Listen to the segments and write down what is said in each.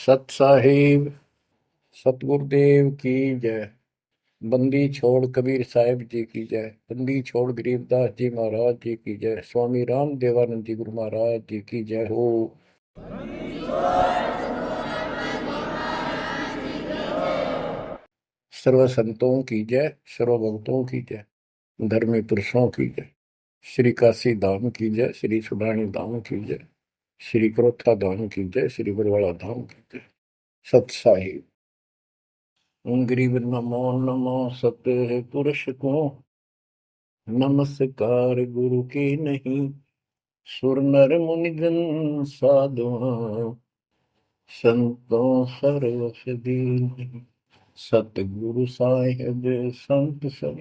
सत साहिब सतगुरुदेव की जय। बंदी छोड़ कबीर साहिब जी की जय। बंदी छोड़ गरीबदास जी महाराज जी की जय। स्वामी राम देवानंद जी गुरु महाराज जी की जय हो। सर्व संतों की जय, सर्व भक्तों की जय, धर्मी पुरुषों की जय। श्री काशी धाम की जय, श्री सुडानी धाम की जय, श्री क्रोथा धाम की जय, श्री बरवाड़ा धाम की जय। सत साहिब गरीब नमो नमो सत्य पुरुष को नमस्कार गुरु की नहीं। सुर नर मुनिजन साधुआ संतों सर्वस दीन। सतगुरु साहिब संत सब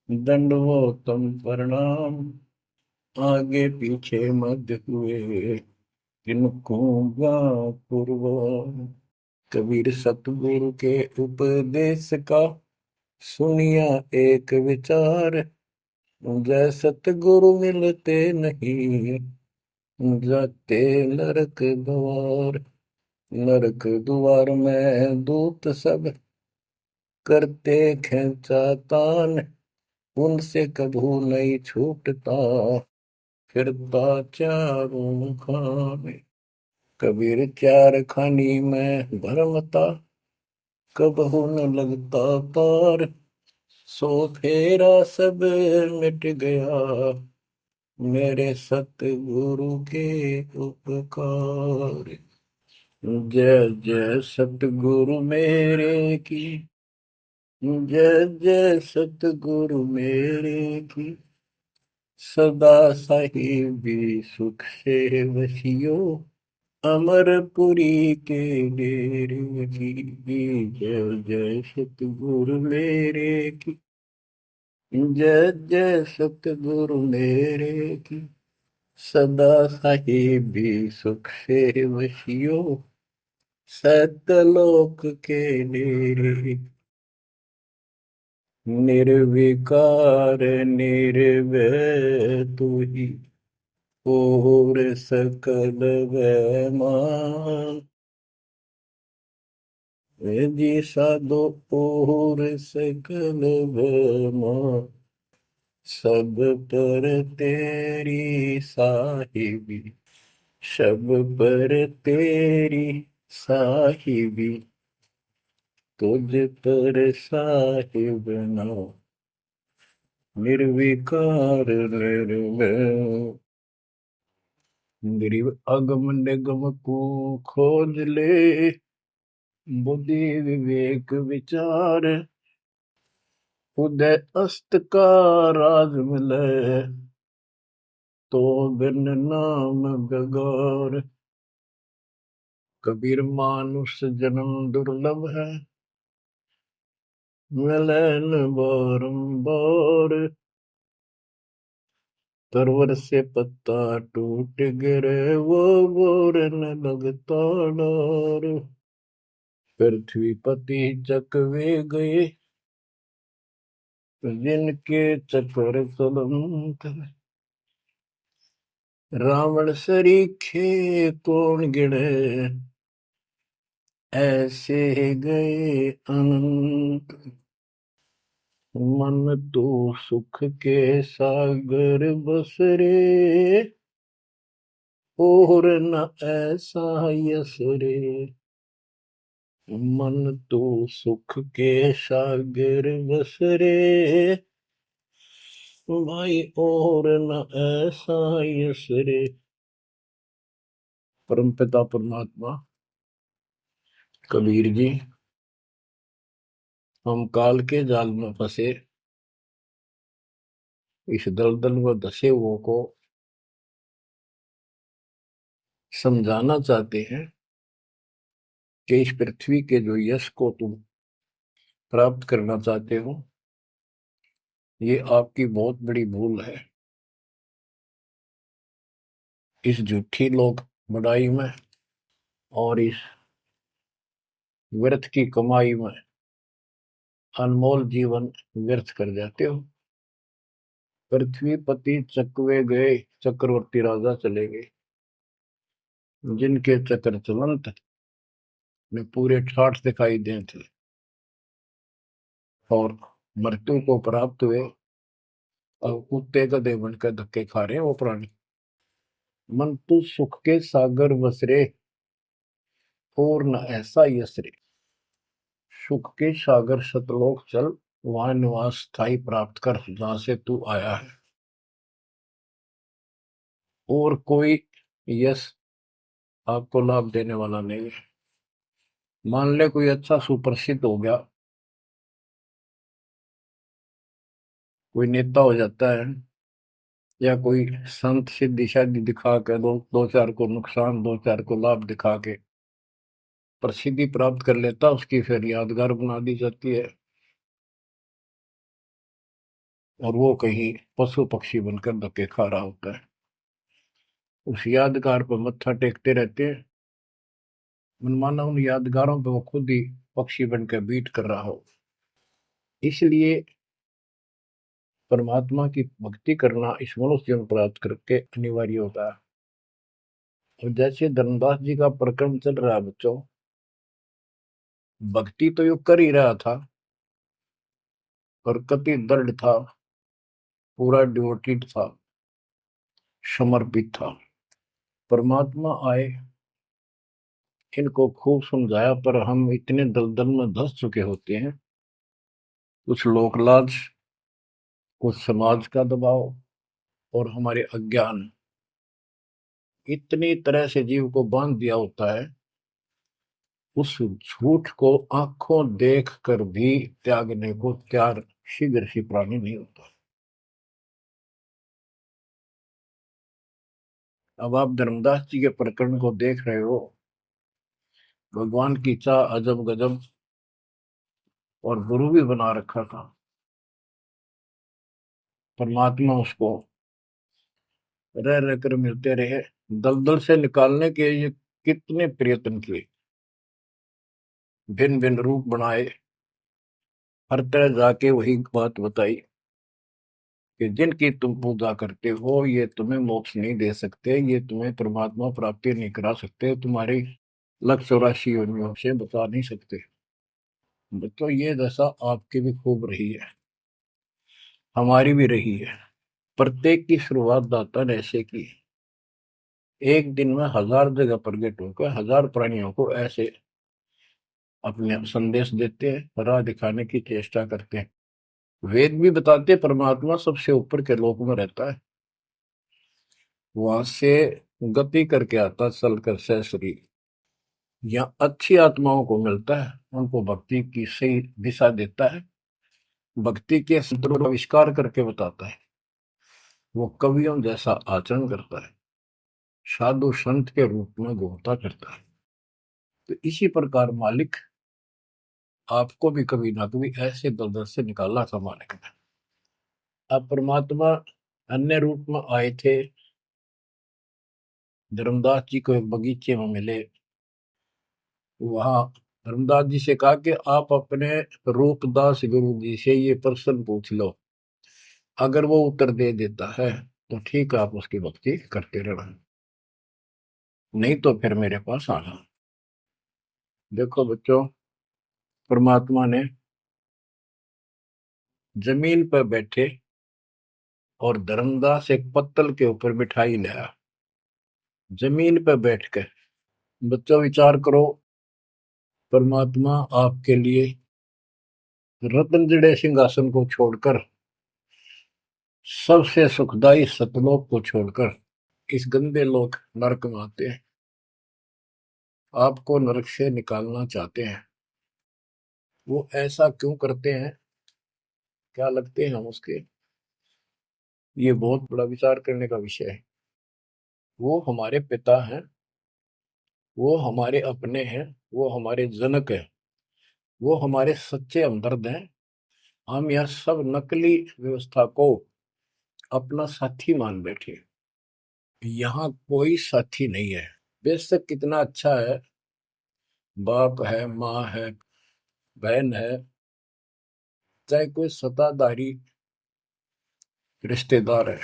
दंडवतम प्रणाम। आगे पीछे मध्य हुए किनको पूर्व। कबीर सतगुरु के उपदेश का सुनिया एक विचार। जय सतगुरु मिलते नहीं जाते नरक द्वार। नरक द्वार में दूत सब करते खेचातान। उनसे कभू नहीं छूटता फिरता चारों खाने। कबीर चार खानी में भरमता कबहू न लगता पार। सो फेरा सब मिट गया मेरे सतगुरु के उपकार। जय जय सतगुरु मेरे की जय जय सतगुरु मेरे की। सदा साहिबी सुख से वसियो अमरपुरी के डेरे की। जय जय सतगुरु मेरे की जय जय सतगुरु मेरे की। सदा साहिबी सुख से वसियो सतलोक के डेरे। निर्विकार निर्भय तू ही और सकल वैमान। जी साधो और सकल वैमान। सब पर तेरी साहिबी सब पर तेरी साहिबी। तुझ पर साहिब ना निर्विकार निर्भय। गरीब अगम निगम को खोज ले बुद्धि विवेक विचार। उदय अस्त का राज मिले तो बिन नाम गगौर। कबीर मानुष जन्म दुर्लभ है मिले न बारंबार। तरवर से पत्ता टूट गिरे वो बोर न लगता डार। पृथ्वी पति चकवे गए जिनके चक्र चलंत। रावण सरीखे कौन गिने ऐसे गए अनंत। मन तो सुख के सागर बसरे और न ऐसा यस रे। मन तो सुख के सागर बसरे भाई और न ऐसा यस रे। परमपिता परमात्मा कबीर जी हम काल के जाल में फंसे इस दलदल व धसे हुओं को समझाना चाहते हैं कि इस पृथ्वी के जो यश को तुम प्राप्त करना चाहते हो ये आपकी बहुत बड़ी भूल है। इस झूठी लोक बड़ाई में और इस व्यर्थ की कमाई में अनमोल जीवन व्यर्थ कर जाते हो। पृथ्वी पति चकवे गए चक्रवर्ती राजा चले गए जिनके चक्र चलंत में पूरे ठाठ दिखाई दे थे और मृत्यु को प्राप्त हुए और कुत्ते गधे बनकर धक्के खा रहे हैं वो प्राणी। मन तू सुख के सागर बसरे और न ऐसा यसरे। सुख के सागर सतलोक चल, वहां निवास स्थायी प्राप्त कर जहां से तू आया है। और कोई यश आपको लाभ देने वाला नहीं है। मान ले कोई अच्छा सुप्रसिद्ध हो गया, कोई नेता हो जाता है, या कोई संत सिद्धि शादी दिखा के दो दो चार को नुकसान, दो चार को लाभ दिखा के प्रसिद्धि प्राप्त कर लेता, उसकी फिर यादगार बना दी जाती है और वो कहीं पशु पक्षी बनकर धक्के खा रहा होता है। उस यादगार पर मत्था टेकते रहते हैं, मनमाना उन यादगारों पे वो खुद ही पक्षी बनकर बीट कर रहा हो। इसलिए परमात्मा की भक्ति करना इस मनुष्य जन्म प्राप्त करके अनिवार्य होता है। और जैसे धर्मदास जी का प्रकरण चल रहा है बच्चों, भक्ति तो यो कर ही रहा था और कति दृढ़ था, पूरा डिवोटेड था, समर्पित था। परमात्मा आए, इनको खूब समझाया, पर हम इतने दलदल में धंस चुके होते हैं, कुछ लोक लाज, कुछ समाज का दबाव और हमारे अज्ञान इतनी तरह से जीव को बांध दिया होता है, उस झूठ को आंखों देख कर भी त्यागने को तैयार शीघ्र सी प्राणी नहीं होता। अब आप धर्मदास जी के प्रकरण को देख रहे हो, भगवान की चाह अजब गजब और गुरु भी बना रखा था। परमात्मा उसको रह रह कर मिलते रहे, दलदल से निकालने के ये कितने प्रयत्न किए, भिन्न भिन्न रूप बनाए, हर तरह जाके वही बात बताई कि जिनकी तुम पूजा करते हो ये तुम्हें मोक्ष नहीं दे सकते, ये तुम्हें परमात्मा प्राप्ति नहीं करा सकते, तुम्हारी 184 योनियों से बता नहीं सकते। तो ये दशा आपकी भी खूब रही है, हमारी भी रही है। प्रत्येक की शुरुआत दाता ने ऐसे की, एक दिन में 1000 जगह प्रकट होकर 1000 प्राणियों को ऐसे अपने संदेश देते हैं, राह दिखाने की चेष्टा करते हैं। वेद भी बताते परमात्मा सबसे ऊपर के लोक में रहता है, वहां से गति करके आता चल कर सहसरी, या अच्छी आत्माओं को मिलता है, उनको भक्ति की सही दिशा देता है, भक्ति के सूत्रों का आविष्कार करके बताता है, वो कवियों जैसा आचरण करता है, साधु संत के रूप में घूमता करता है। तो इसी प्रकार मालिक आपको भी कभी ना कभी ऐसे दलदल से निकाला था मालिक ने। अब परमात्मा अन्य रूप में आए थे, धर्मदास जी को एक बगीचे में मिले, वहां धर्मदास जी से कहा कि आप अपने रूपदास गुरु जी से ये प्रश्न पूछ लो, अगर वो उत्तर दे देता है तो ठीक है, आप उसकी भक्ति करते रहना, नहीं तो फिर मेरे पास आना। देखो बच्चों, परमात्मा ने जमीन पर बैठे और धर्मदास एक पत्तल के ऊपर मिठाई लाया, जमीन पर बैठ कर। बच्चों विचार करो, परमात्मा आपके लिए रत्न जड़े सिंहासन को छोड़कर, सबसे सुखदाई सतलोक को छोड़कर इस गंदे लोक नरक में आते हैं, आपको नरक से निकालना चाहते हैं। वो ऐसा क्यों करते हैं, क्या लगते हैं हम उसके, ये बहुत बड़ा विचार करने का विषय है। वो हमारे पिता हैं, वो हमारे अपने हैं, वो हमारे जनक हैं, वो हमारे सच्चे हमदर्द हैं। हम यह सब नकली व्यवस्था को अपना साथी मान बैठे, यहाँ कोई साथी नहीं है। बेशक कितना अच्छा है, बाप है, माँ है, बहन है, चाहे कोई सत्ताधारी रिश्तेदार है,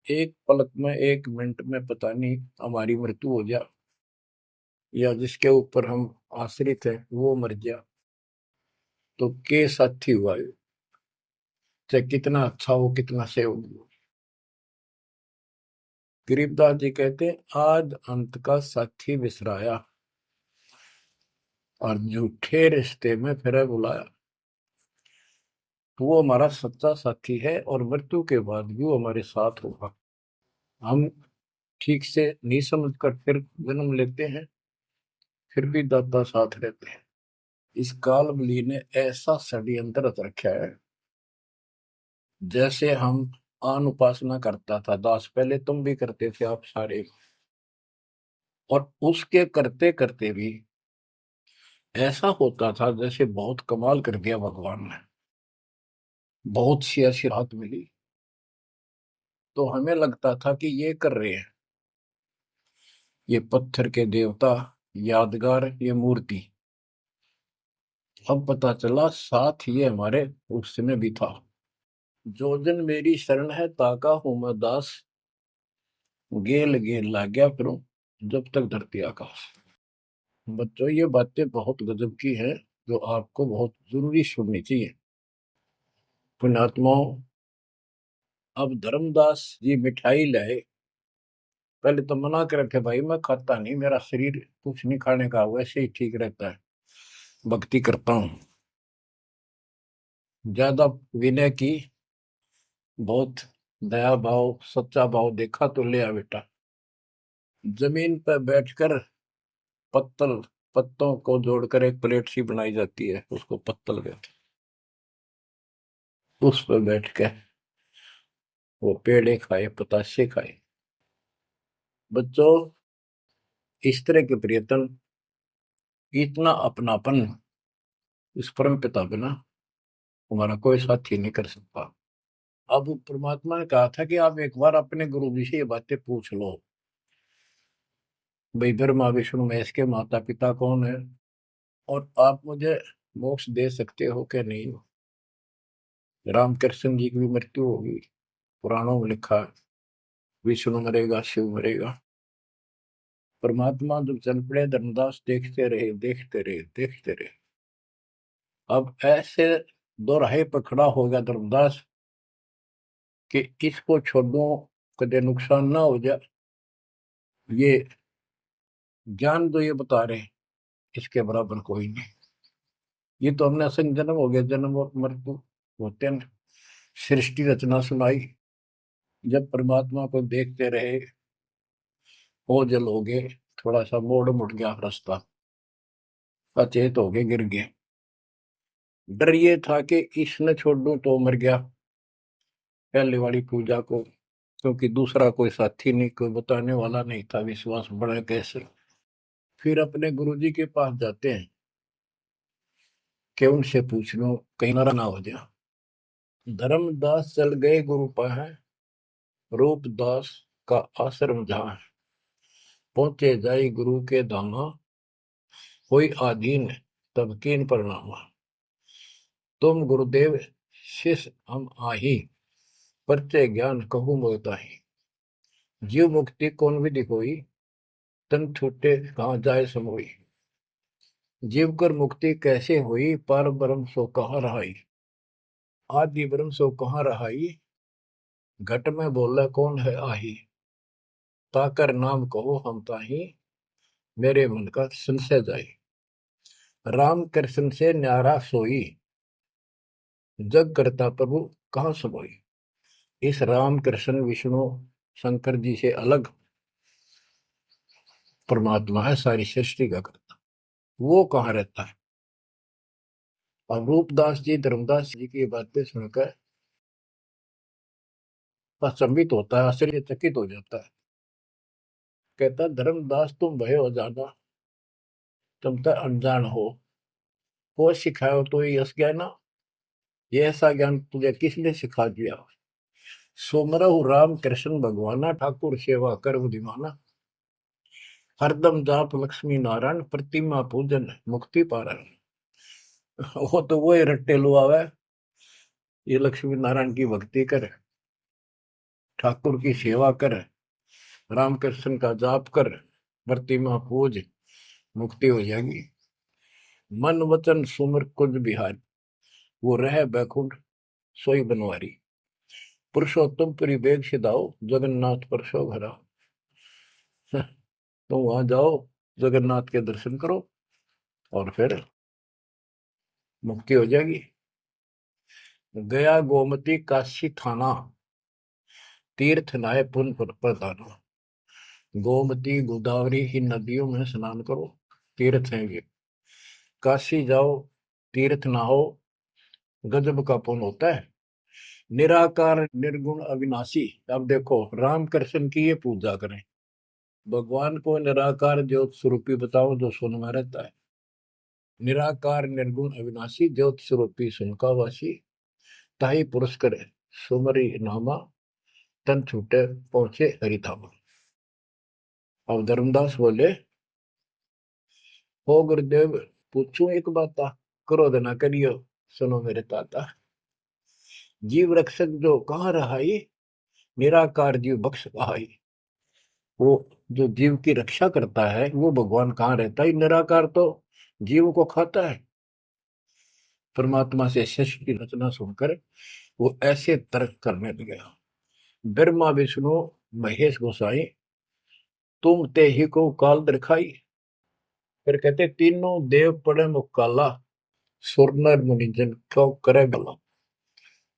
एक पलक में, एक मिनट में पता नहीं हमारी मृत्यु हो जाए, या जिसके ऊपर हम आश्रित है वो मर गया तो के साथी हुआ है? चाहे कितना अच्छा हो, कितना सेवक हो। गरीबदास जी कहते हैं आज अंत का साथी बिसराया और झूठे रिश्ते में फिर बुलाया। तो वो हमारा सच्चा साथी है और मृत्यु के बाद भी वो हमारे साथ होगा। हम ठीक से नहीं समझ कर फिर जन्म लेते हैं, फिर भी दादा साथ रहते हैं। इस काल बली ने ऐसा षड्यंत्र रच रखा है। जैसे हम आन उपासना करता था दास, पहले तुम भी करते थे आप सारे, और उसके करते करते भी ऐसा होता था जैसे बहुत कमाल कर दिया भगवान ने, बहुत सी ऐसी राहत मिली। तो हमें लगता था कि ये कर रहे हैं, ये पत्थर के देवता, यादगार, ये मूर्ति। अब पता चला साथ ये हमारे उस समय भी था। जो जन मेरी शरण है ताका हूं मैं दास, गेल गेल ला गया फिरूं जब तक धरती आकाश। बच्चों ये बातें बहुत गजब की हैं जो आपको बहुत जरूरी सुननी चाहिए। पुण्यात्माओं, अब धर्मदास जी मिठाई लाए। पहले तो मना कर रखे, भाई मैं खाता नहीं, मेरा शरीर कुछ नहीं खाने का, वैसे ही ठीक रहता है, भक्ति करता हूँ। ज्यादा विनय की, बहुत दया भाव सच्चा भाव देखा तो ले आ बेटा। जमीन पर बैठकर पत्तल, पत्तों को जोड़कर एक प्लेट सी बनाई जाती है, उसको पत्तल कहते हैं। उस पर बैठ के वो पेड़े खाए, पताशे खाए। बच्चों, इस तरह के प्रयत्न, इतना अपनापन इस परम पिता बिना हमारा कोई साथी नहीं कर सकता। अब परमात्मा ने कहा था कि आप एक बार अपने गुरु जी से ये बातें पूछ लो, भाई ब्रह्मा विष्णु महेश के माता पिता कौन है, और आप मुझे मोक्ष दे सकते हो कि नहीं। रामकृष्ण जी की भी मृत्यु होगी, पुराणों में लिखा है, विष्णु मरेगा, शिव मरेगा। परमात्मा जब चल पड़े, धर्मदास देखते रहे, देखते रहे, देखते रहे। अब ऐसे दो राहे पर खड़ा हो गया धर्मदास कि इसको छोड़ो, कदे नुकसान ना हो जाए। ये ज्ञान तो ये बता रहे हैं, इसके बराबर कोई नहीं। ये तो हमने असंग जन्म हो गया, जन्म और मृत्यु होते हैं। सृष्टि रचना सुनाई, जब परमात्मा को देखते रहे, ओझल हो गए, थोड़ा सा मोड़ मुड़ गया रास्ता, अचेत हो गए, गिर गए। डर ये था कि इसने छोड़ दूं तो मर गया पहले वाली पूजा को, क्योंकि दूसरा कोई साथी नहीं, कोई बताने वाला नहीं था, विश्वास बढ़े कैसे। फिर अपने गुरुजी के पास जाते हैं कि उनसे पूछ लो कहीं नारा ना हो जाए। धर्मदास चल गए गुरु पास, रूपदास का आश्रम जहाँ, पहुंचे जाई गुरु के धामा, कोई आधीन तब कीन प्रणामा। तुम गुरुदेव शिष्य हम आही, परचे ज्ञान कहूँ मोताही। जीव मुक्ति कौन विधि होई, तन छूटे कहाँ जाए समोई। जीव कर मुक्ति कैसे हुई, पर ब्रह्म सो कहाँ रहाई। आदि ब्रह्म सो कहाँ रहाई, घट में बोला कौन है आही। ताकर नाम कहो हम ताही, मेरे मन का संशय जाई। राम कृष्ण से न्यारा सोई, जग करता प्रभु कहाँ समोई। इस राम कृष्ण विष्णु शंकर जी से अलग परमात्मा है, सारी सृष्टि का करता, वो कहाँ रहता है। और रूपदास जी धर्मदास जी की बातें सुनकर अचंभित होता है, आश्चर्यचकित हो जाता है। कहता धर्मदास तुम भय हो जाना, तुम तो अनजान हो सिखाओ तो ये यश ज्ञान, ये ऐसा ज्ञान तुझे किसने सिखा दिया। सोमरहु राम कृष्ण भगवाना, ठाकुर सेवा कर बुद्धिमाना। हरदम जाप लक्ष्मी नारायण, प्रतिमा पूजन मुक्ति पारण। वो तो वो रट्टे लुआवे, ये लक्ष्मी नारायण की भक्ति कर, ठाकुर की सेवा कर, रामकृष्ण का जाप कर, प्रतिमा पूज, मुक्ति हो जाएगी। मन वचन सुमर कुंज बिहारी, वो रह बैकुंठ सोई बनवारी। पुरुषोत्तम परिवेग सिधाओ, जगन्नाथ परसो घरा। तो वहां जाओ, जगन्नाथ के दर्शन करो और फिर मुक्ति हो जाएगी। गया गोमती काशी थाना, तीर्थ नाय पुन प्रदाना। गोमती गोदावरी ही नदियों में स्नान करो, तीर्थ हैं ये। काशी जाओ, तीर्थ नहाओ, गजब का पुण्य होता है। निराकार निर्गुण अविनाशी। अब देखो, राम कृष्ण की ये पूजा करें, भगवान को निराकार ज्योत स्वरूपी बताओ जो सुन में रहता है। निराकार निर्गुण अविनाशी, ज्योत स्वरूपी सुनका वासी। ताही पुरुष करे सुमरी नामा, तन छूटे पहुंचे हरिधामा। अब धर्मदास बोले, हो गुरुदेव पूछूं एक बाता, क्रोध न करियो सुनो मेरे ताता। जीव रक्षक जो कहाँ रहाई, निराकार जीव बख्श कहाई। वो जो जीव की रक्षा करता है वो भगवान कहाँ रहता है, निराकार तो जीव को खाता है। परमात्मा से शिष्य की रचना सुनकर वो ऐसे तर्क करने लगे। ब्रह्मा विष्णु महेश गोसाई, तुम ते ही को काल दिखाई। फिर कहते तीनों देव पड़े मुकाला, सुर नर मुनि जन क्यों करे भला।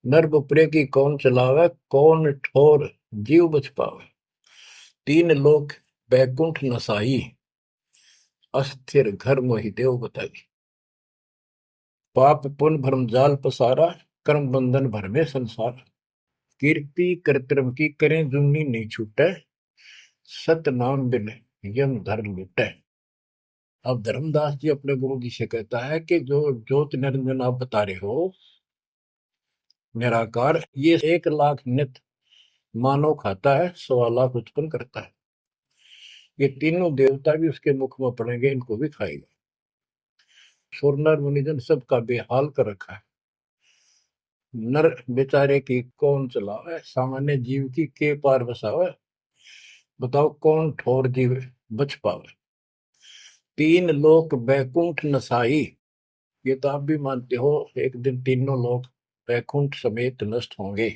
नर बपरे की कौन चलावे, कौन ठोर जीव बच पावे। तीन लोक बैकुंठ नसाई, अस्थिर घर मोहि देव बताई। पाप पुण्य भ्रम जाल पसारा, कर्म बंधन भर में संसार। कीर्ति कर्तव्य की करें जुमनी नहीं छूटे, सत नाम बिन यम धर लूटे। अब धर्मदास जी अपने गुरु जी से कहता है कि जो ज्योत निरंजन आप बता रहे हो निराकार, ये 1 लाख नित मानव खाता है, 1.25 लाख उत्पन्न करता है। ये तीनों देवता भी उसके मुख में पड़ेंगे, इनको भी खाएगा। सुर नर मुनिजन सबका बेहाल कर रखा है। नर बेचारे की कौन चलावे, सामान्य जीव की के पार बसावे। बताओ कौन ठोर जीव बच पावे। तीन लोक बैकुंठ नसाई, ये तो आप भी मानते हो एक दिन तीनों लोग बैकुंठ समेत नष्ट होंगे,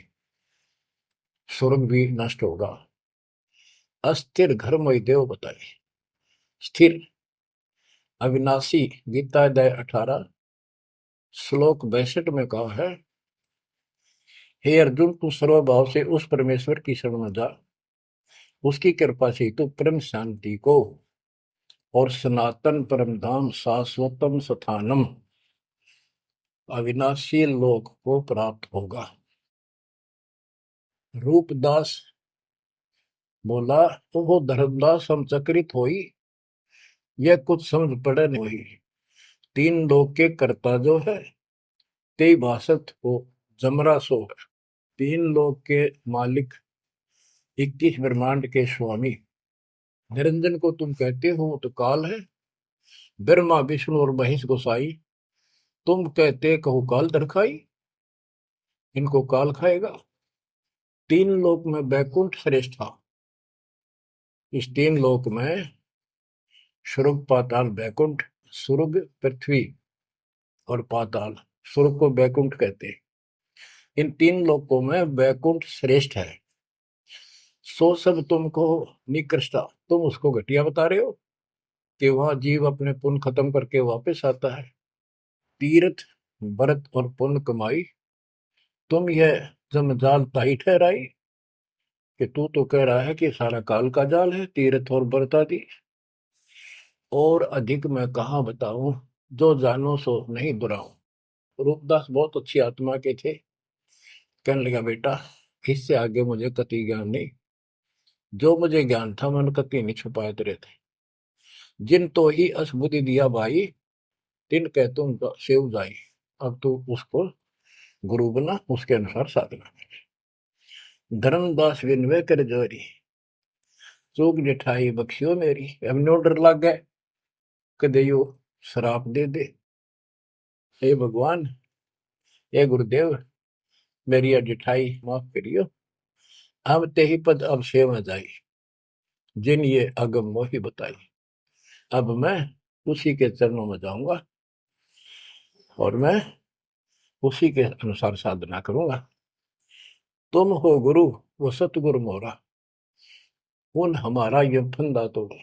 स्वर्ग भी नष्ट होगा। अस्थिर घर मोहि देव बताए। स्थिर अविनाशी, गीता अध्याय 18 श्लोक 62 में कहा है, हे अर्जुन तू सर्वभाव से उस परमेश्वर की शरण में जा, उसकी कृपा से तू परम शांति को और सनातन परम धाम शाश्वतम स्थानम अविनाशी लोक को प्राप्त होगा। रूपदास बोला, तो वो धर्मदास हम चकित होई, यह कुछ समझ पड़े नहीं। तीन लोक के कर्ता जो है, ते भाषत को जमरा सो है। तीन लोक के मालिक, 21 ब्रह्मांड के स्वामी निरंजन को तुम कहते हो तो काल है। ब्रह्मा विष्णु और महेश गोसाई, तुम कहते कहो काल दरखाई, इनको काल खाएगा। तीन लोक में बैकुंठ श्रेष्ठ था। इस तीन लोक में स्वर्ग पाताल बैकुंठ, स्वर्ग पृथ्वी और पाताल, स्वर्ग को बैकुंठ कहते हैं। इन तीन लोकों में बैकुंठ श्रेष्ठ है। सो सब तुमको निकृष्टा, तुम उसको घटिया बता रहे हो कि वहां जीव अपने पुण्य खत्म करके वापस आता है। तीर्थ व्रत और पुण्य कमाई, तुम यह जमजाल ताई ठहराई कि तू तो कह रहा है कि सारा काल का जाल है तीर्थ और व्रत आदि। और अधिक मैं कहाँ बताऊं, जो जानो सो नहीं दुराऊं। रूपदास बहुत अच्छी आत्मा के थे। कहने लगा बेटा, इससे आगे मुझे कति ज्ञान नहीं। जो मुझे ज्ञान था मैंने कति नहीं छुपाए तेरे थे। जिन तो ही असबुद्धि दिया भाई, तिन कह तुम सेव जाई। अब तू उसको गुरु बना, उसके अनुसार साधना कर। धर्मदास विनवे कर जोरी, चूक जिठाई बख्शियो मेरी। अब नो डर लग गए, कदे यो श्राप दे दे। हे भगवान, हे गुरुदेव, मेरी जिठाई माफ करियो। हम ते ही पद अब सेवा जाई, जिन ये अगम मोहि बताई। अब मैं उसी के चरणों में जाऊंगा और मैं उसी के अनुसार साधना करूंगा। तुम हो गुरु वो सतगुरु मोरा, उन हमारा ये फंदा तोड़ो।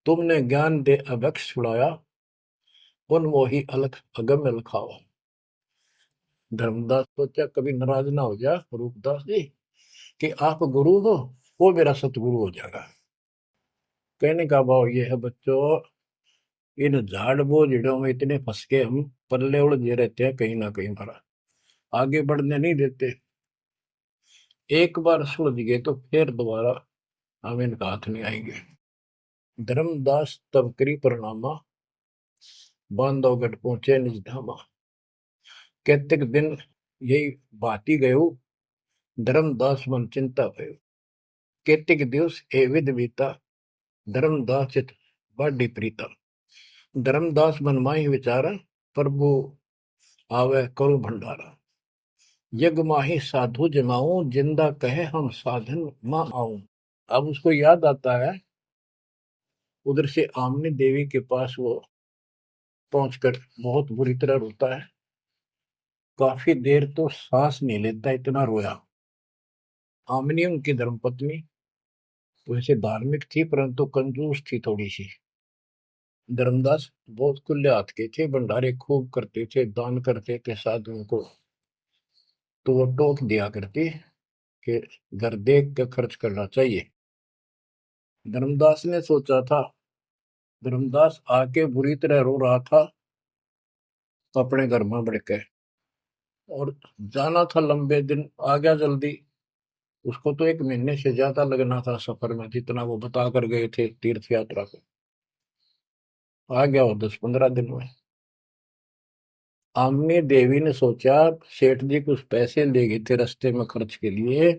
तुमने ज्ञान दे अभक्ष छुड़ाया, उन मोही अलख अगम्य लखाओ। धर्मदास सोचा कभी नाराज ना हो जा रूपदास जी कि आप गुरु हो, वो मेरा सतगुरु हो जाएगा। कहने का भाव ये है बच्चों, इन झाड़ बोझड़ों में इतने फंस के हम पल्ले उलझे रहते हैं, कहीं ना कहीं हमारा आगे बढ़ने नहीं देते। एक बार सुलझ गए तो फिर दोबारा हम इनका हाथ नहीं आएंगे। धर्मदास तब करी प्रणामा, बांधवगढ़ पहुंचे निज धामा। कैतिक दिन यही बाती गयो, धर्मदास मन चिंता भयो। कैतिक दिवस ए विध बीता, धर्मदास चित बाडी प्रीता। धर्मदास मन माही विचारा, प्रभु आवे करो भंडारा। यज्ञ माही साधु जमाऊं, जिंदा कहे हम साधन मां आऊं। अब उसको याद आता है, उधर से आमनी देवी के पास वो पहुंचकर बहुत बुरी तरह रोता है। काफी देर तो सांस नहीं लेता, इतना रोया। आमनी उनकी धर्मपत्नी वैसे धार्मिक थी परंतु कंजूस थी थोड़ी सी। धर्मदास बहुत खुले हाथ के थे, भंडारे खूब करते थे, दान करते थे साधुओं को। तो वो टोक दिया करती कि घर देख कर खर्च करना चाहिए। धर्मदास ने सोचा था, धर्मदास आके बुरी तरह रो रहा था अपने घर में बढ़ के, और जाना था लंबे दिन, आ गया जल्दी। उसको तो 1 महीने से ज्यादा लगना था सफर में, जितना वो बता कर गए थे तीर्थ यात्रा को। आ गया वो 10-15 दिन में। आमनी देवी ने सोचा सेठ जी कुछ पैसे ले गए थे रास्ते में खर्च के लिए,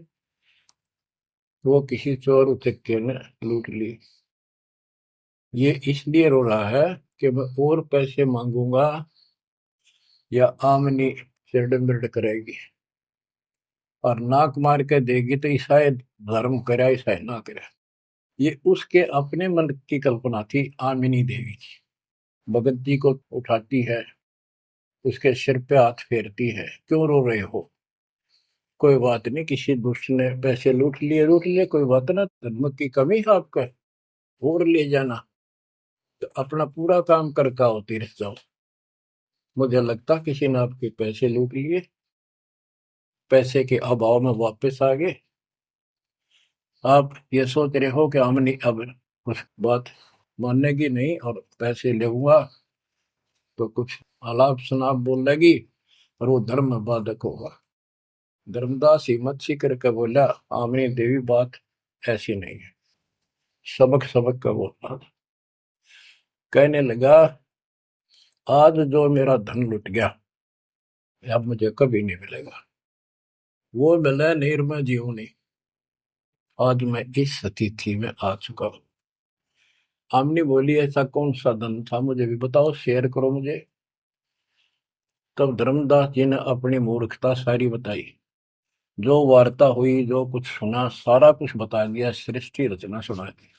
वो किसी चोर उचक्के ने लूट ली। ये इसलिए रो रहा है कि मैं और पैसे मांगूंगा या आमनी सिरड बिरड करेगी, और नाक मार के देगी तो ईसाई धर्म करे ईसाई ना करे। ये उसके अपने मन की कल्पना थी आमिनी देवी की। भगत जी को उठाती है, उसके सिर पे हाथ फेरती है, क्यों रो रहे हो? कोई बात नहीं, किसी दुष्ट ने पैसे लूट लिए, कोई बात ना, धर्म की कमी है आपका, और ले जाना। तो अपना पूरा काम करके आओ, तीर्थ जाओ। मुझे लगता किसी ने आपके पैसे लूट लिए, पैसे के अभाव में वापस आ गए। आप ये सोच रहे हो कि हमने अब कुछ बात मानने की नहीं और पैसे लेऊंगा तो कुछ आलाप शनाप बोल लगी और वो धर्म में बाधक होगा। धर्मदास हिम्मत सी करके बोला, आमनी देवी बात ऐसी नहीं है। सबक सबक का बोलना। कहने लगा, आज जो मेरा धन लुट गया अब मुझे कभी नहीं मिलेगा। वो मिला नहीं, मैं जीऊं नहीं। आज मैं इस स्थिति में आ चुका हूं। आमनी बोली, ऐसा कौन सा धन था, मुझे भी बताओ, शेयर करो मुझे। तब धर्मदास जी ने अपनी मूर्खता सारी बताई, जो वार्ता हुई, जो कुछ सुना, सारा कुछ बता दिया, सृष्टि रचना सुना दी।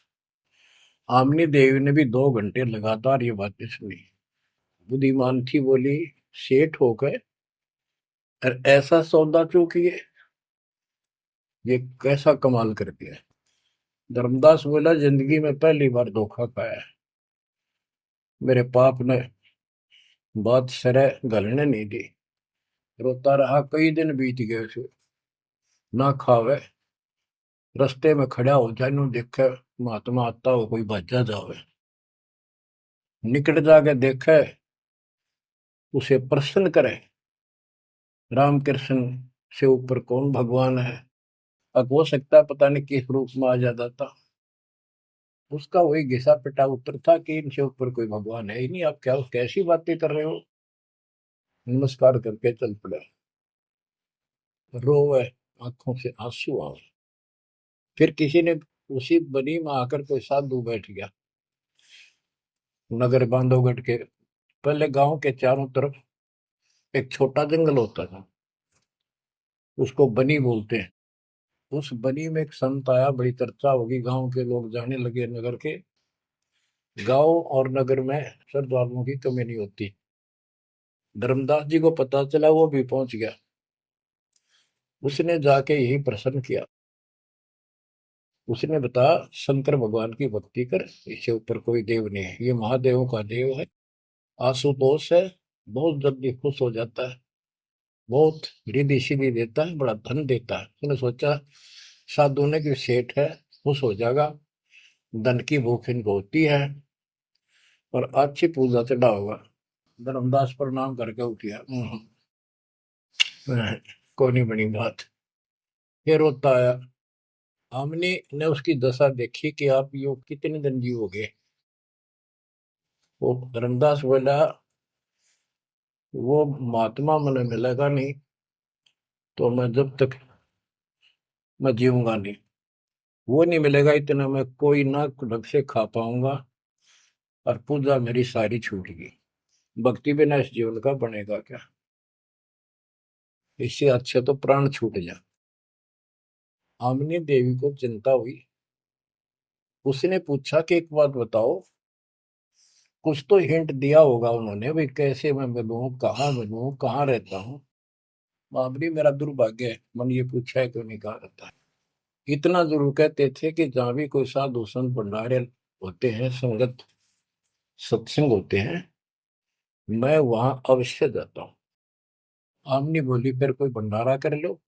आमनी देवी ने भी 2 घंटे लगातार ये बातें सुनी। बुद्धिमान थी, बोली, सेठ होकर और ऐसा सौदा चूकिए, ये कैसा कमाल कर दिया। धर्मदास बोला, जिंदगी में पहली बार धोखा पाया है। मेरे पाप ने बात सरे गलने नहीं दी। रोता रहा, कई दिन बीत गए उसे, ना खावे, रास्ते में खड़ा हो जाए, नु देखे महात्मा आता हो, कोई भाजा जावे, निकट जाके देखे, उसे प्रसन्न करे, राम कृष्ण से ऊपर कौन भगवान है। अब हो सकता है पता नहीं किस रूप में आ जाता था। उसका वही घिसा पिटा उत्तर था कि इनसे ऊपर कोई भगवान है ही नहीं, आप क्या कैसी बातें कर रहे हो। नमस्कार करके चल पड़े। रोवे, आंखों से आंसू आए। फिर किसी ने उसी बनी में आकर कोई साधु बैठ गया। नगर बांधवगढ़ के पहले गांव के चारों तरफ एक छोटा जंगल होता था, उसको बनी बोलते हैं। उस बनी में एक संत आया, बड़ी चर्चा होगी, गांव के लोग जाने लगे नगर के। गांव और नगर में श्रद्धालुओं की कमी नहीं होती। धर्मदास जी को पता चला, वो भी पहुंच गया। उसने जाके यही प्रश्न किया। उसने बताया, शंकर भगवान की भक्ति कर, इससे ऊपर कोई देव नहीं है, ये महादेवों का देव है। आशुतोष है, बहुत जल्दी खुश हो जाता है, बहुत रिद्धि सिद्धि देता है, बड़ा धन देता है। उसने सोचा साधु ने कि सेठ है, खुश हो जाएगा, धन की भूख इनको होती है, और अच्छी पूजा चढ़ा होगा। धर्मदास प्रणाम करके उठिया। कोई नहीं बनी बात। फिर रोता आया। हमने ने उसकी दशा देखी कि आप यो कितने दिन जीवोगे। वो धर्मदास बोला, वो महात्मा मैंने मिलेगा नहीं तो मैं जब तक मैं जीऊंगा नहीं। वो नहीं मिलेगा इतना मैं कोई ना ढंग से खा पाऊंगा, और पूजा मेरी सारी छूट गई। भक्ति बिना इस जीवन का बनेगा क्या। इससे अच्छे तो प्राण छूट जा। आमनी देवी को चिंता हुई। उसने पूछा कि एक बात बताओ, कुछ तो हिंट दिया होगा उन्होंने, भाई कैसे मैं मिलूं, कहाँ रहता हूँ। बाबरी मेरा दुर्भाग्य है, मन ये पूछा है क्यों नहीं कहा रहता है। इतना जरूर कहते थे कि जहां भी कोई साधु संत भंडारे होते हैं, संगत सत्संग होते हैं, मैं वहां अवश्य जाता हूँ। आमनी बोली, फिर कोई भंडारा कर लो,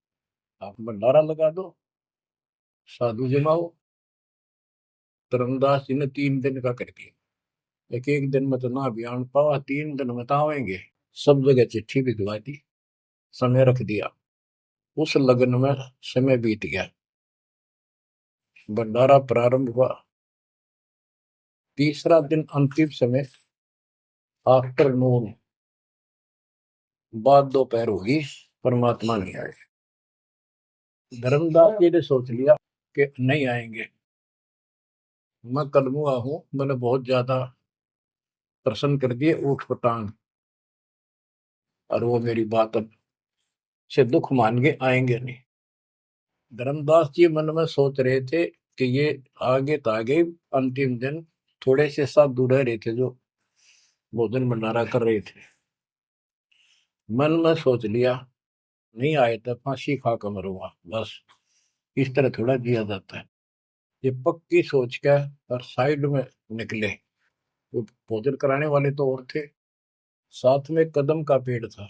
आप भंडारा लगा दो, साधु जमाओ। धर्मदास जी ने 3 दिन का कर दिया। एक एक दिन में तो ना बयान पावा, 3 दिन में तो आवेंगे। सब जगह चिट्ठी भिजवा दी, समय रख दिया। उस लगन में समय बीत गया। भंडारा प्रारंभ हुआ। तीसरा दिन अंतिम समय, आफ्टरनून, बाद दोपहर होगी, परमात्मा नहीं आए। धर्मदास जी ने सोच लिया कि नहीं आएंगे। मैं कलमुआ हूं, मैंने बहुत ज्यादा प्रसन्न कर दिए ऊट पटांग, और वो मेरी बात अब से दुख मान के आएंगे नहीं। धर्मदास जी मन में सोच रहे थे कि ये आगे तो आगे अंतिम दिन, थोड़े से साधु रह रहे थे जो भोजन भंडारा कर रहे थे। मन में सोच लिया, नहीं आए तो फांसी खा कर मरूंगा बस, इस तरह थोड़ा जिया जाता है। ये पक्की सोच के और साइड में निकले। वो भोजन कराने वाले तो और थे, साथ में कदम का पेड़ था।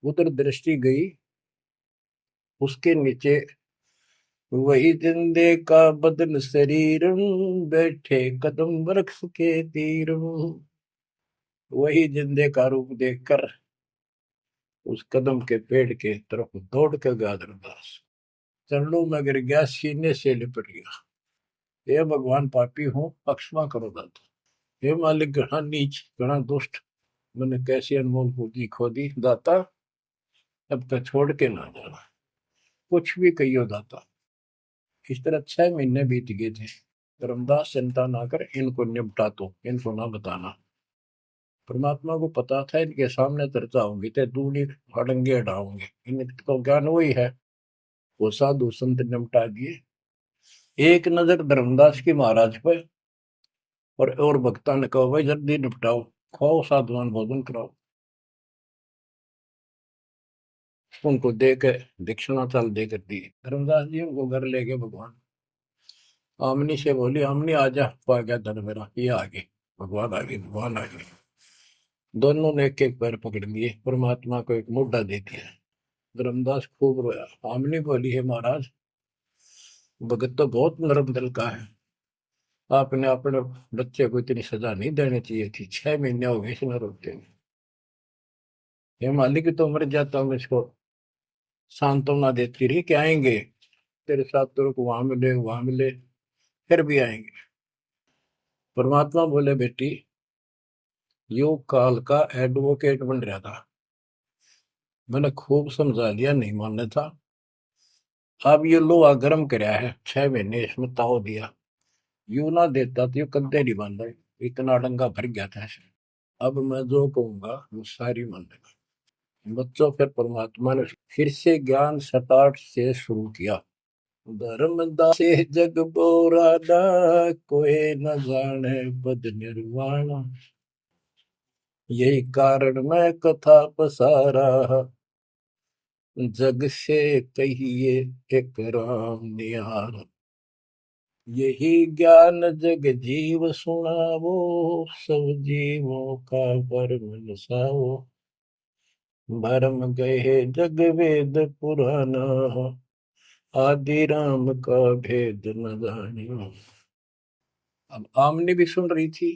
उधर दृष्टि गई, उसके नीचे वही जिंदे का बदन शरीर, बैठे कदम वृक्ष के तीर। वही जिंदे का रूप देखकर उस कदम के पेड़ के तरफ दौड़ के गया धर्मदास। चरणों में गिर गया, सीने से लिपट गया। हे भगवान, पापी हूँ, क्षमा करो दाता। हे मालिक, घना नीच, घना दुष्ट, मैंने कैसी अनमोल पूंजी खो दी दाता। अब तक छोड़ के ना जाना, कुछ भी कहियो दाता। इस तरह 6 महीने बीत गए थे। धर्मदास, चिंता ना कर, इनको निपटा, तो इनको ना बताना। परमात्मा को पता था इनके सामने चर्चा होंगी तो दूनी अड़ंगे हटाओगे, इनको ज्ञान वही है। वो साधु संत निपटा दिए। एक नजर धर्मदास की महाराज पे, और भक्ता ने कहा, भाई जल्दी निपटाओ, खाओ साधुवान भोजन कराओ। उनको दे के दक्षिणा चाल दे कर दी। धर्मदास जी उनको घर ले गए भगवान। आमनी से बोली, आमनी आजा, पा गया धन मेरा, ये आ गए भगवान, आ गए भगवान आ गए। दोनों ने एक एक पैर पकड़ लिए, परमात्मा को एक मुद्दा दे दिया। धर्मदास खूब रोया। आमनी बोली, है महाराज, भगत तो बहुत नरम दिल का है, आपने अपने बच्चे को इतनी सजा नहीं देनी चाहिए थी, 6 महीने हो गए इसमें रोते हुए। ये मालिक तो मर जाता हूँ, इसको सांत्वना देती रही कि आएंगे तेरे साथ, तेरे को वहां मिले वहां मिले, फिर भी आएंगे। परमात्मा बोले, बेटी, योग काल का एडवोकेट बन रहा था, मैंने खूब समझा लिया, नहीं मानने था। अब ये लोहा गर्म कराया है, 6 महीने इसमें ताव दिया, यू ना देता तो ये कद्दे नहीं बन रहे, इतना डंगा भर गया था ऐसे। अब मैं जो कहूंगा वो सारी मान लेगा। बच्चों, फिर परमात्मा ने फिर से ज्ञान सटाट से शुरू किया। धर्मदासे जग बोराना, कोई न जाने पद निर्वाणा। यही कारण मैं कथा पसारा, जग से कहिए एक राम निहार। यही ज्ञान जग जीव सुनावो, सब जीवों का भरम नसाओ। भरम गए जग वेद पुराना, आदि राम का भेद न जानियो। अब आमने भी सुन रही थी।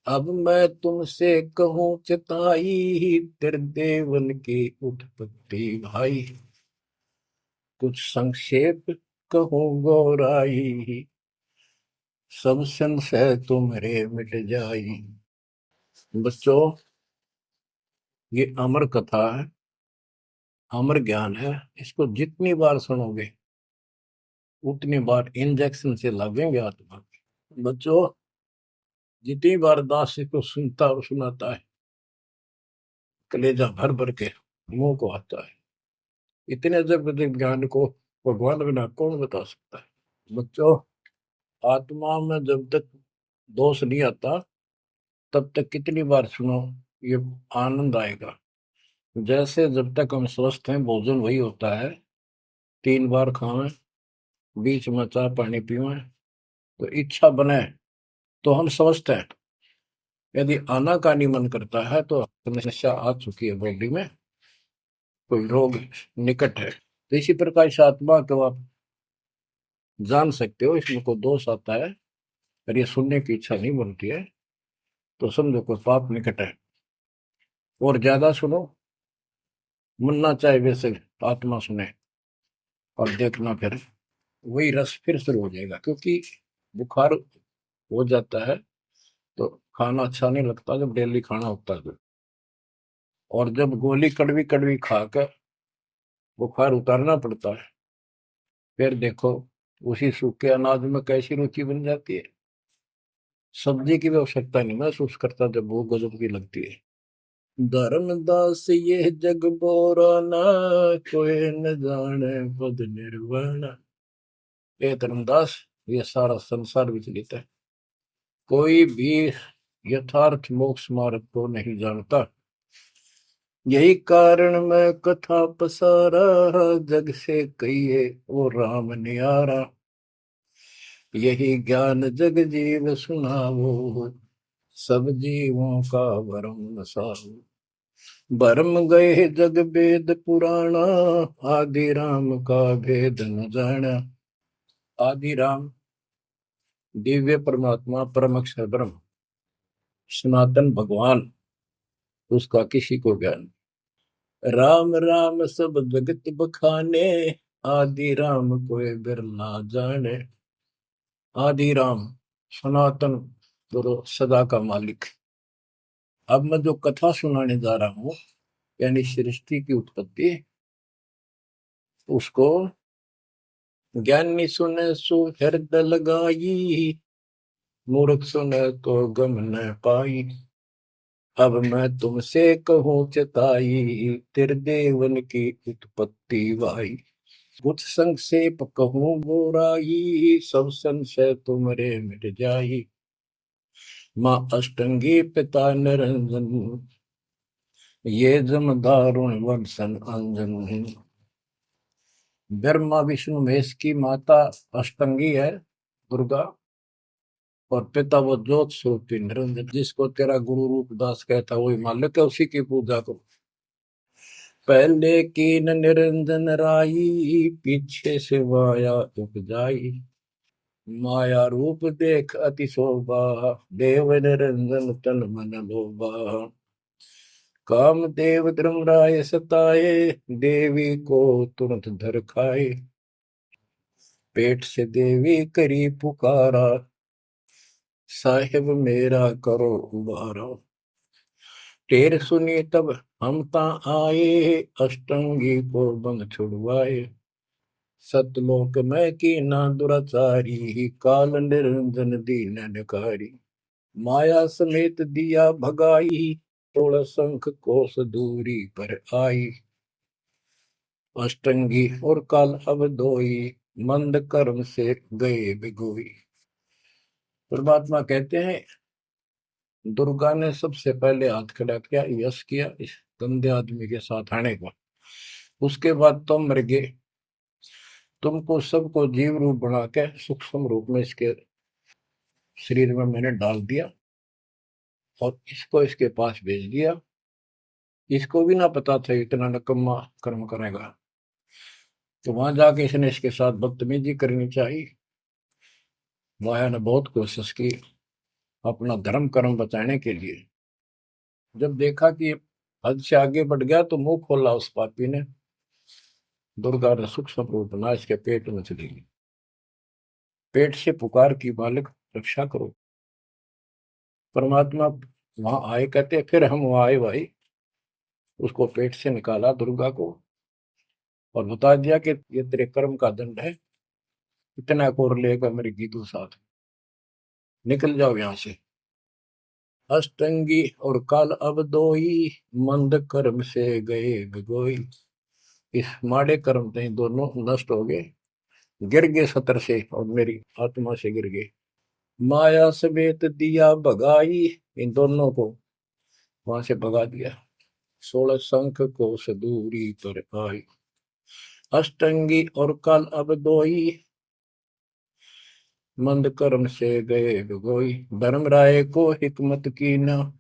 अब मैं तुमसे कहूं चिताई, त्रिदेवन की उत्पत्ति भाई। कुछ संक्षेप कहूं गौराई, सब संशय तुमरे मिट जाई। बच्चों, ये अमर कथा है, अमर ज्ञान है। इसको जितनी बार सुनोगे उतनी बार इंजेक्शन से लगेंगे आत्मा। बच्चों, जितनी बार दास इसको सुनता और सुनाता है, कलेजा भर भर के मुंह को आता है। इतने अजब अजब ज्ञान को भगवान बिना कौन बता सकता है। बच्चों, आत्मा में जब तक दोष नहीं आता तब तक कितनी बार सुनो, ये आनंद आएगा। जैसे जब तक हम स्वस्थ हैं भोजन वही होता है, 3 बार खावें, बीच में चाय पानी पीवें, तो इच्छा बने तो हम स्वस्थ हैं। यदि आनाकानी मन करता है तो नशा आ चुकी है बॉडी में, कोई रोग निकट है। तो इसी प्रकार से आत्मा को आप जान सकते हो, इसमें कोई दोष आता है और ये सुनने की इच्छा नहीं बनती है तो समझो कोई पाप निकट है। और ज्यादा सुनो, मन ना चाहे वैसे आत्मा सुने और देखना, फिर वही रस फिर शुरू हो जाएगा। क्योंकि बुखार हो जाता है तो खाना अच्छा नहीं लगता जब डेली खाना होता है तो। और जब गोली कड़वी कड़वी खाकर बुखार उतारना पड़ता है, फिर देखो उसी सूखे अनाज में कैसी रुचि बन जाती है। सब्जी की भी आवश्यकता नहीं महसूस करता जब वो गजब की लगती है। धर्मदास ये जग बोराना, कोई न जाने पद निर्वाणा। ये धर्मदास, ये सारा संसार विचलित है, कोई भी यथार्थ मोक्ष मार्ग को नहीं जानता। यही कारण मैं कथा पसारा, जग से कहिए वो राम नियारा। यही ज्ञान जग जीव सुनावो, सब जीवों का भरम नसाओ। भरम गए जग वेद पुराना, आदि राम का भेद न जाना। आदि राम दिव्य परमात्मा परम अक्षर ब्रह्म सनातन भगवान, उसका किसी को ज्ञान। राम राम सब जगत बखाने, आदि राम कोई बिरला जाने। आदि राम सनातन गुरु सदा का मालिक। अब मैं जो कथा सुनाने जा रहा हूं, यानी सृष्टि की उत्पत्ति, उसको ज्ञानी सुने सो हृदय लगाई, मूर्ख सुने तो गम न पाई। अब मैं तुमसे कहूं चिताई, त्रिदेवन की उत्पत्ति वाई। कुछ संक्षेप कहूं गोराई, सब संशय तुमरे मिट जाई। माँ अष्टंगी पिता निरंजन, ये जम दारुण वंशन अंजन। ब्रह्मा विष्णु महेश की माता अष्टंगी है दुर्गा, और पिता वो ज्योत स्वरूपी निरंजन। जिसको तेरा गुरु रूप दास कहता वही मालिक है, उसी की पूजा करो। पहले कीन निरंजन राई, पीछे से माया उपजाई। माया रूप देख अति शोभा, देव निरंजन तन मन लोभा। काम देव धर्मराय सताए, देवी को तुरंत धर खाए। पेट से देवी करी पुकारा, साहिब मेरा करो उबारा। टेर सुनी तब हम ता आए, अष्टंगी को बंद छुड़वाए। सतलोक में की ना दुराचारी, काल निरंजन दीन निकारी। माया समेत दिया भगाई, 16 शंख कोस दूरी पर आई। अष्टंगी और काल अब दोई, मंद कर्म से गए बिगोई। परमात्मा कहते हैं दुर्गा ने सबसे पहले हाथ खड़ा किया, यश किया इस गंदे आदमी के साथ आने का। उसके बाद तुम मर गए, तुमको सबको जीव रूप बना के सूक्ष्म रूप में इसके शरीर में मैंने डाल दिया और इसको इसके पास भेज दिया। इसको भी ना पता था इतना नकम्मा कर्म करेगा, तो वहां जाके इसने इसके साथ बदतमीजी करनी चाहिए। माया ने बहुत कोशिश की अपना धर्म कर्म बचाने के लिए। जब देखा कि हद से आगे बढ़ गया तो मुंह खोला उस पापी ने। दुर्गा ने सूक्ष्म रूप बना इसके पेट में चली गई। पेट से पुकार की, बालक रक्षा करो। परमात्मा वहां आए, कहते फिर हम वहां आए भाई, उसको पेट से निकाला दुर्गा को और बता दिया कि ये तेरे कर्म का दंड है, इतना कोर लेगा मेरे गीतों साथ, निकल जाओ यहां से। अष्टंगी और काल अब दोई, मंद कर्म से गए बिगोई। इस माड़े कर्म से दोनों नष्ट हो गए, गिर गए सतर से और मेरी आत्मा से गिर गए। माया समेत दिया भगाई, इन दोनों को वहां से भगा दिया। 16 शंख को सदूरी पर आई, अष्टंगी और काल अब दोई, मंद कर्म से गए बिगोई। धर्म राय को हिकमत की न,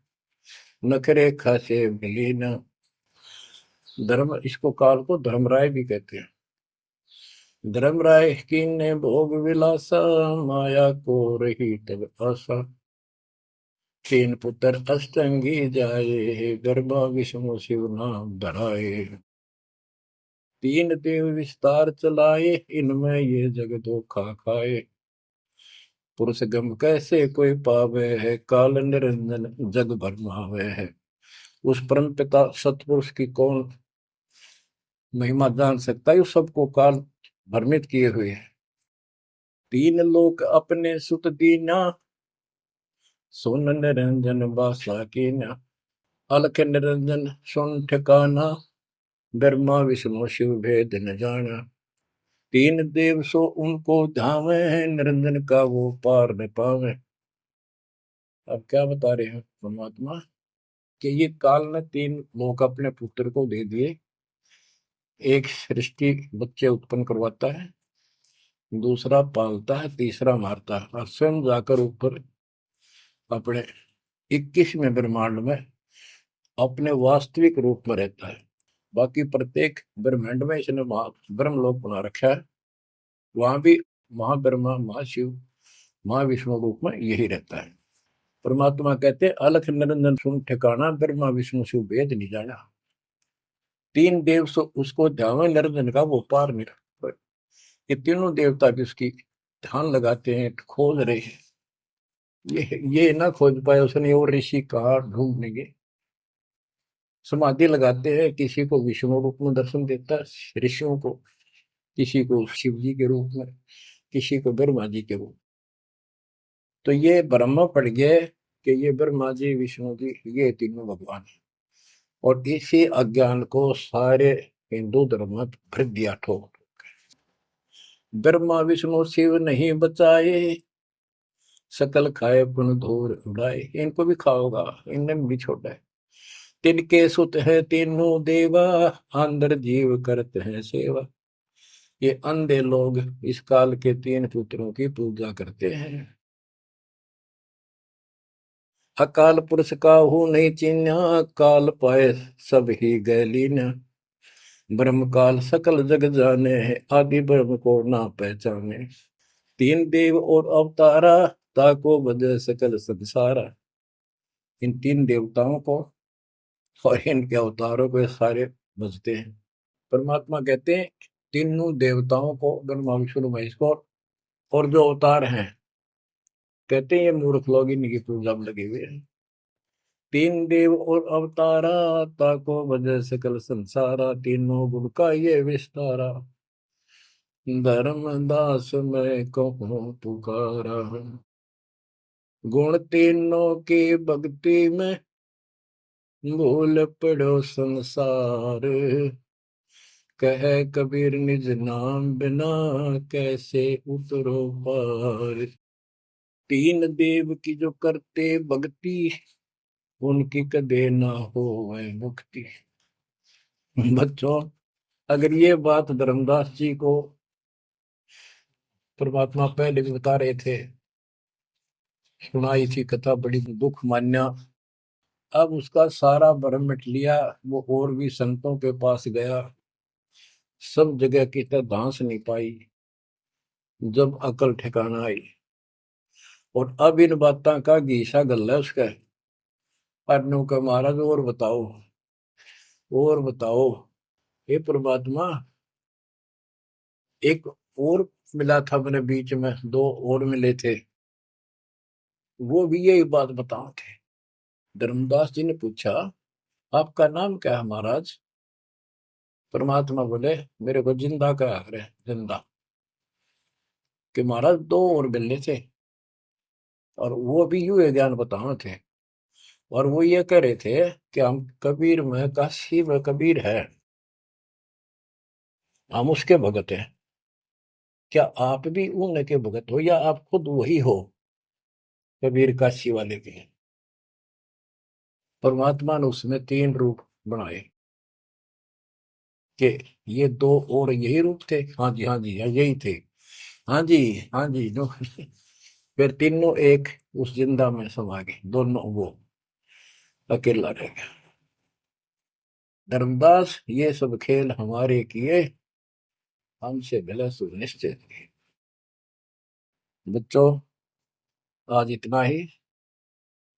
नखरेखा से मिली न। धर्म, इसको काल को धर्मराय भी कहते हैं। धर्मराय की ने भोग विलासा, माया को रही तब आशा। तीन पुत्र अष्टंगी जाए, गर्भा विष्णु शिव नाम धराए। तीन देव विस्तार चलाए, इनमें ये जग धोखा खाए। पुरुष गम कैसे कोई पावे है, काल निरंजन जग भरमावे है। उस परम पिता सतपुरुष की कौन महिमा जान सकता है, सबको काल भ्रमित किए हुए है। तीन लोक अपने सुत दीना, सुन निरंजन बासा कीना। अलख निरंजन सुन ठिकाना, ब्रह्मा विष्णु शिव भेद न जाना। तीन देव सो उनको धावे, निरंजन का वो पार न पावे। अब क्या बता रहे हैं परमात्मा कि ये काल ने तीन लोक अपने पुत्र को दे दिए। एक सृष्टि बच्चे उत्पन्न करवाता है, दूसरा पालता है, तीसरा मारता है और स्वयं जाकर ऊपर अपने 21वें ब्रह्मांड में अपने वास्तविक रूप में रहता है। बाकी प्रत्येक ब्रह्मांड में इसने ब्रह्मलोक बना रखा है, वहां भी महाब्रह्मा महाशिव महाविष्णु रूप में यही रहता है। परमात्मा कहते अलख निरंजन सुन ठिकाना, ब्रह्मा विष्णु शिव भेद नहीं जाना। तीन देव सो उसको ध्यान निरंजन का वो पार नहीं रखता। ये तीनों देवता भी उसकी ध्यान लगाते हैं, खोज रहे हैं। ये ना खोज पाए उसने और ऋषि कहा ढूंढनेंगे। समाधि लगाते हैं, किसी को विष्णु रूप में दर्शन देता है ऋषियों को, किसी को शिव जी के रूप में, किसी को ब्रह्मा जी के रूप। तो ये ब्रह्म पड़ गए कि ये ब्रह्मा जी विष्णु जी ये तीनों भगवान है। और इसी अज्ञान को सारे हिंदू धर्म में भर दिया ठोक। ब्रह्मा विष्णु शिव नहीं बचाए, सकल खाए पुन धूर उड़ाए। इनको भी खाओगा, इनने भी छोड़ा है। तिनके सुत है तीनों देवा, अंदर जीव करते हैं सेवा। ये अंधे लोग इस काल के तीन पुत्रों की पूजा करते हैं। अकाल पुरुष का हूं नहीं चिन्ह, काल पाए सब ही गैलीन। ब्रह्म काल सकल जग जाने, आदि ब्रह्म को ना पहचाने। तीन देव और अवतारा, ताको बजे सकल संसारा। इन तीन देवताओं को और इनके अवतारों को सारे बजते हैं। परमात्मा कहते हैं तीनों देवताओं को, ब्रह्मा विष्णु महेश को और जो अवतार हैं, कहते हैं ये मूर्ख लोग इनकी पूजा में लगे हुए हैं। तीन देव और अवतारा, ताको वजह सकल संसारा। तीनों गुण का ये विस्तारा, धर्म दास मैं कहूँ पुकारा। गुण तीनों की भक्ति में, भूल पड़ो संसार। कह कबीर निज नाम बिना, कैसे उतरो पार। तीन देव की जो करते भक्ति, उनकी कदे ना हो मुक्ति। बच्चों, अगर ये बात धर्मदास जी को परमात्मा पहले भी बता रहे थे, सुनाई थी कथा, बड़ी दुख मान्या। अब उसका सारा भरम मिट लिया। वो और भी संतों के पास गया, सब जगह की तरह धांस नहीं पाई। जब अकल ठिकाना आई, और अब इन बातों का गीसा गल है उसका। अनु का महाराज और बताओ, और बताओ। हे परमात्मा, एक और मिला था मेरे बीच में, दो और मिले थे, वो भी यही बात बताओ थे। धर्मदास जी ने पूछा, आपका नाम क्या है महाराज? परमात्मा बोले, मेरे को जिंदा कहा करे, जिंदा। कि महाराज दो और मिलने थे, और वो भी यूं ज्ञान बताओ थे। और वो ये कह रहे थे कि हम कबीर में, काशी में कबीर है, हम उसके भगत हैं। क्या आप भी उनके भगत हो, या आप खुद वही हो, कबीर काशी वाले के? परमात्मा ने उसमें तीन रूप बनाए कि ये दो और यही रूप थे। हाँ जी, हाँ जी, हाँ यही थे। हाँ जी, हाँ जी, जो फिर तीनों एक उस जिंदा में समा गए, दोनों वो अकेला रह गया। धर्मदास, ये सब खेल हमारे किए, हमसे भला सुनिश्चित किए। बच्चों, आज इतना ही।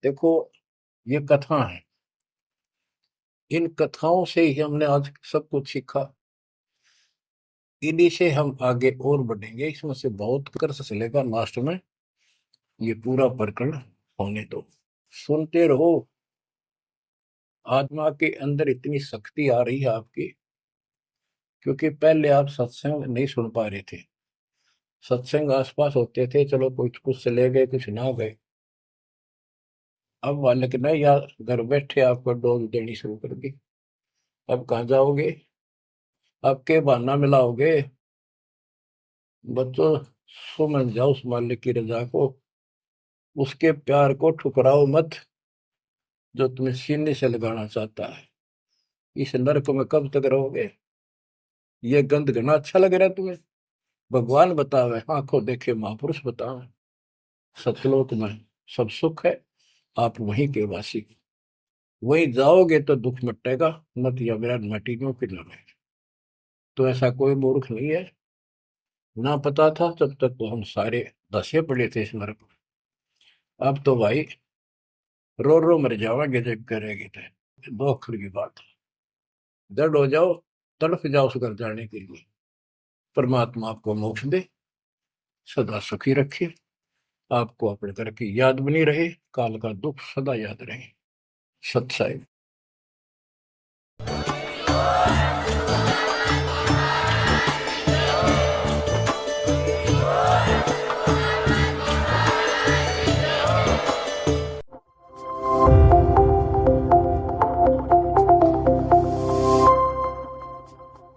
देखो, ये कथा है, इन कथाओं से ही हमने आज सब कुछ सीखा। इन्हीं से हम आगे और बढ़ेंगे। इसमें से बहुत कर चलेगा, लास्ट में ये पूरा प्रकरण होने दो, सुनते रहो। आत्मा के अंदर इतनी शक्ति आ रही है आपकी, क्योंकि पहले आप सत्संग नहीं सुन पा रहे थे। सत्संग आसपास होते थे, चलो कुछ कुछ चले गए, कुछ ना गए। अब वाले के नहीं यार, घर बैठे आपको डोज देनी शुरू कर दी। अब कहाँ जाओगे? अब के बहाना मिलाओगे? बच्चों, समझ जाओ उस मालिक की रजा को, उसके प्यार को ठुकराओ मत, जो तुम्हें सीने से लगाना चाहता है। इस नरक में कब तक रहोगे? ये गंध घना अच्छा लग रहा है तुम्हें? भगवान बतावे, आंखों देखे महापुरुष बतावे, सतलोक में सब सुख है, आप वहीं के वासी। वहीं जाओगे तो दुख मिटेगा, मत या विराट मटीनों की न रहे। तो ऐसा कोई मूर्ख नहीं है। ना पता था तब तक तो हम सारे दसे पड़े थे इस नरक में। अब तो भाई रो रो मर जाओगे जब करेगी तो। दो अक्षर की बात है, दर्द हो जाओ, तड़फ जाओ उस घर जाने के लिए। परमात्मा आपको मोक्ष दे, सदा सुखी रखे, आपको अपने घर की याद बनी रहे, काल का दुख सदा याद रहे। सत्साई।